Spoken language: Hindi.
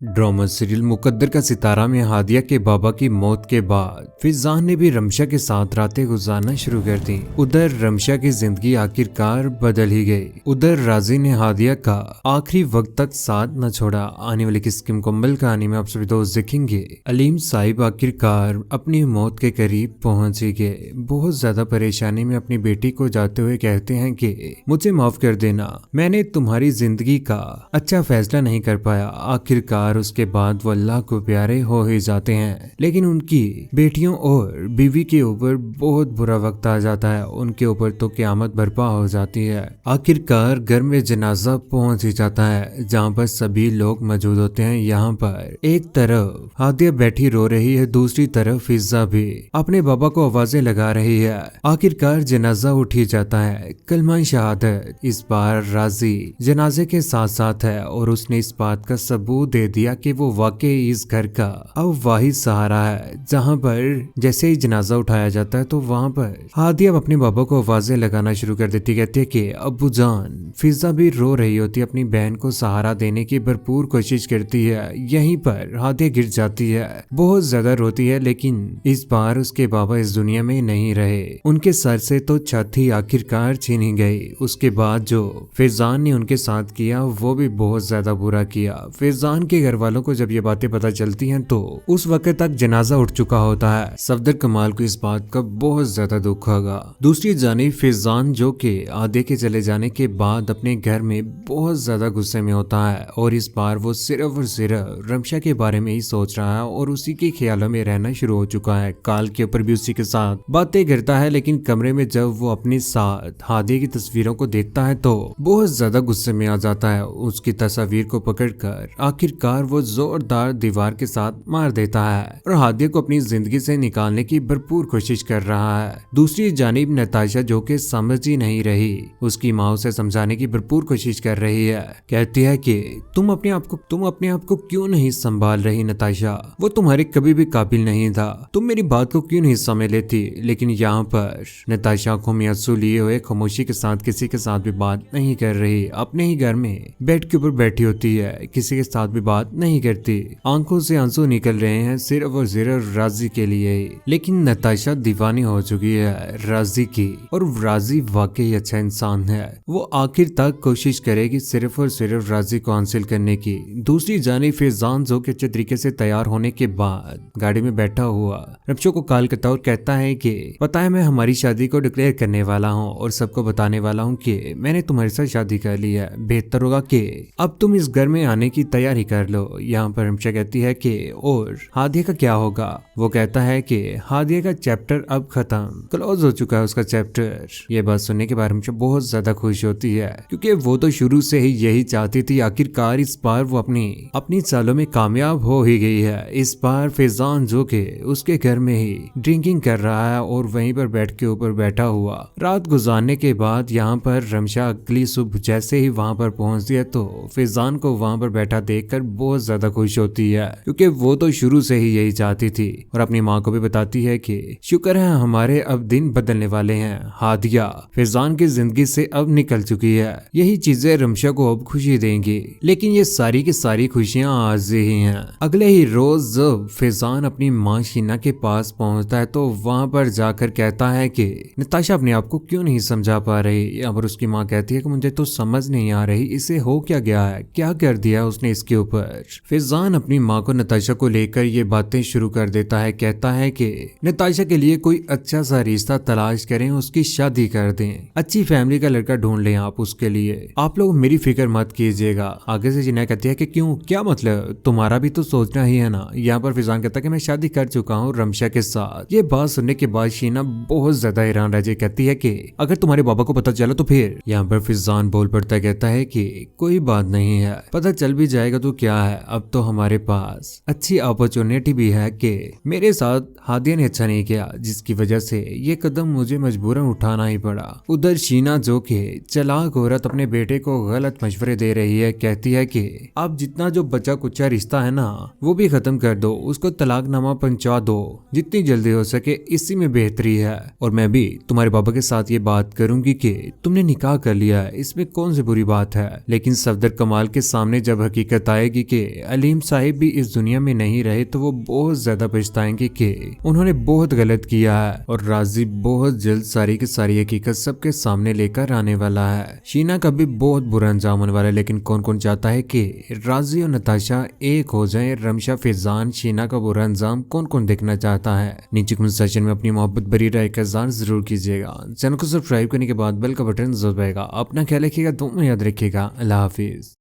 ड्रामा सीरियल मुकद्दर का सितारा में हादिया के बाबा की मौत के बाद फिजान ने भी रमशा के साथ रातें गुजारना शुरू कर दी। उधर रमशा की जिंदगी आखिरकार बदल ही गई। उधर राजी ने हादिया का आखिरी वक्त तक साथ न छोड़ा। आने वाली किसकी मुकम्मल कहानी में आप सभी दोस्त देखेंगे। अलीम साहिब आखिरकार अपनी मौत के करीब पहुंच ही गए। बहुत ज्यादा परेशानी में अपनी बेटी को जाते हुए कहते हैं कि मुझे माफ कर देना, मैंने तुम्हारी जिंदगी का अच्छा फैसला नहीं कर पाया। आखिरकार उसके बाद वो अल्लाह को प्यारे हो ही जाते हैं, लेकिन उनकी बेटियों और बीवी के ऊपर बहुत बुरा वक्त आ जाता है। उनके ऊपर तो क़यामत बर्पा हो जाती है। आखिरकार घर में जनाजा पहुंच ही जाता है, जहां पर सभी लोग मौजूद होते हैं। यहाँ पर एक तरफ हादिया बैठी रो रही है, दूसरी तरफ फिजा भी अपने बाबा को आवाजें लगा रही है। आखिरकार जनाजा उठ ही जाता है। कलमा शहादत इस बार राजी जनाजे के साथ साथ है और उसने इस बात का सबूत दे दिया कि वो वाकई इस घर का अब वाहिद सहारा है। जहां पर जैसे ही जनाजा उठाया जाता है तो वहां पर हादिया अपने बाबा को आवाजें लगाना शुरू कर देती। कहती है कि अब्बू जान। फिजा भी रो रही होती, अपनी बहन को सहारा देने की भरपूर कोशिश करती है। यहीं पर हादिया गिर जाती है, बहुत ज्यादा रोती है। लेकिन इस बार उसके बाबा इस दुनिया में नहीं रहे। उनके सर से तो छत ही आखिरकार छीनी गई। उसके बाद जो फिजान ने उनके साथ किया वो भी बहुत ज्यादा बुरा किया। फिजान के घर वालों को जब ये बातें पता चलती हैं तो उस वक्त तक जनाजा उठ चुका होता है। सफदर कमाल को इस बात का बहुत ज्यादा दुख होगा। दूसरी जानिब फिजान जो कि आधे के चले जाने के बाद अपने घर में बहुत ज्यादा गुस्से में होता है और इस बार वो सिर्फ और सिर्फ रमशा के बारे में ही सोच रहा है और उसी के ख्यालों में रहना शुरू हो चुका है। काल के ऊपर भी उसी के साथ बातें करता है, लेकिन कमरे में जब वो अपने साथ हादिया की तस्वीरों को देखता है तो बहुत ज्यादा गुस्से में आ जाता है। उसकी तस्वीर को पकड़कर आखिरकार वो जोरदार दीवार के साथ मार देता है और हादिया को अपनी जिंदगी से निकालने की भरपूर कोशिश कर रहा है। दूसरी जानिब नताशा जो कि समझ ही नहीं रही, उसकी माँ उसे समझाने की भरपूर कोशिश कर रही है। कहती है कि तुम अपने आप को क्यों नहीं संभाल रही नताशा, वो तुम्हारे कभी भी काबिल नहीं था, तुम मेरी बात को क्यों नहीं समझ लेती। लेकिन यहाँ पर नताशा आंखों में आंसू लिए हुए खामोशी के साथ किसी के साथ भी बात नहीं कर रही। अपने ही घर में बेड के ऊपर बैठी होती है, किसी के साथ भी बात नहीं करती। आंखों से आंसू निकल रहे हैं सिर्फ और सिर्फ राजी के लिए। लेकिन नताशा दीवानी हो चुकी है राजी की, और राजी वाकई अच्छा इंसान है। वो आखिर तक कोशिश करेगी सिर्फ और सिर्फ राजी को हासिल करने की। दूसरी जानिब फिजान जो के अच्छे तरीके से तैयार होने के बाद गाड़ी में बैठा हुआ रमशा को कॉल करता और कहता है कि पता है मैं हमारी शादी को डिक्लेयर करने वाला हूँ और सबको बताने वाला हूँ कि मैंने तुम्हारे साथ शादी कर ली है। बेहतर होगा कि अब तुम इस घर में आने की तैयारी कर लो। यहाँ पर रमशा कहती है कि और हादिया का क्या होगा। वो कहता है कि हादिया का चैप्टर अब खत्म, क्लोज हो चुका है उसका चैप्टर। ये बात सुनने के बाद रमशा बहुत ज्यादा खुश होती है, क्योंकि वो तो शुरू से ही यही चाहती थी। आखिरकार इस बार वो अपनी चालों में कामयाब हो ही गई है। इस बार फिजान जो के उसके घर में ही ड्रिंकिंग कर रहा है और वहीं पर बेड के ऊपर बैठा हुआ रात गुजारने के बाद यहाँ पर रमशा अगली सुबह जैसे ही वहां पर पहुंचती है तो फिजान को वहां पर बैठा देखकर बहुत ज्यादा खुश होती है, क्योंकि वो तो शुरू से ही यही चाहती थी। और अपनी माँ को भी बताती है कि शुक्र है हमारे अब दिन बदलने वाले हैं। हादिया फिजान की जिंदगी से अब निकल चुकी है। यही चीजें रमशा को अब खुशी देंगी। लेकिन ये सारी की सारी खुशियां आज ही हैं। अगले ही रोज जब फिजान अपनी माँ शीना के पास पहुंचता है तो वहां पर जाकर कहता है कि नताशा अपने आप को क्यों नहीं समझा पा रही। यहाँ पर उसकी माँ कहती है कि मुझे तो समझ नहीं आ रही, इसे हो क्या गया है, क्या कर दिया उसने इसके ऊपर। फिजान अपनी माँ को नताशा को लेकर ये बातें शुरू कर देता है। कहता है कि नताशा के लिए कोई अच्छा सा रिश्ता तलाश करें, उसकी शादी कर दें, अच्छी फैमिली का लड़का ढूंढ लें आप उसके लिए, आप लोग मेरी फिक्र मत कीजिएगा। आगे से जिन्हें कहती है कि क्यों, क्या मतलब, तुम्हारा भी तो सोचना ही है ना। यहाँ पर फिजान कहता है कि मैं शादी कर चुका हूँ रमशा के साथ। ये बात सुनने के बाद शीना बहुत ज्यादा हैरान रह जाती। कहती है कि अगर तुम्हारे बाबा को पता चला तो फिर। यहाँ पर फिजान बोल पड़ता है, कहता है कि कोई बात नहीं है, पता चल भी जाएगा तो क्या है, अब तो हमारे पास अच्छी अपॉर्चुनिटी भी है कि मेरे साथ हादिया ने अच्छा नहीं किया, जिसकी वजह से ये कदम मुझे मजबूरन उठाना ही पड़ा। उधर शीना जो कि चालाक औरत अपने बेटे को गलत मशवरे दे रही है। कहती है कि अब जितना जो बचा कुचा रिश्ता है ना वो भी खत्म कर दो, उसको तलाकनामा पहुंचा दो जितनी जल्दी हो सके, इसी में बेहतरी है। और मैं भी तुम्हारे बाबा के साथ ये बात करूंगी कि तुमने निकाह कर लिया है, इसमें कौन सी बुरी बात है। लेकिन सफदर कमाल के सामने जब हकीकत आएगी कि अलीम साहिब भी इस दुनिया में नहीं रहे तो वो बहुत ज्यादा पछताएंगे कि उन्होंने बहुत गलत किया है। और राजी बहुत जल्द सारी की सारी हकीकत सबके सामने लेकर आने वाला है। शीना का भी बहुत बुरा अंजाम होने वाला है, लेकिन कौन कौन चाहता है कि राजी और नताशा एक हो जाए। रमशा, फैजान, शीना का बुरा अंजाम कौन कौन देखना चाहता है? नीचे कमेंट सेक्शन में अपनी मोहब्बत भरी राय का इज़हार जरूर कीजिएगा। चैनल को सब्सक्राइब करने के बाद बेल का बटन जरूर दबाएगा। अपना ख्याल रखिएगा, दुआ में याद रखिएगा। अल्लाह हाफिज।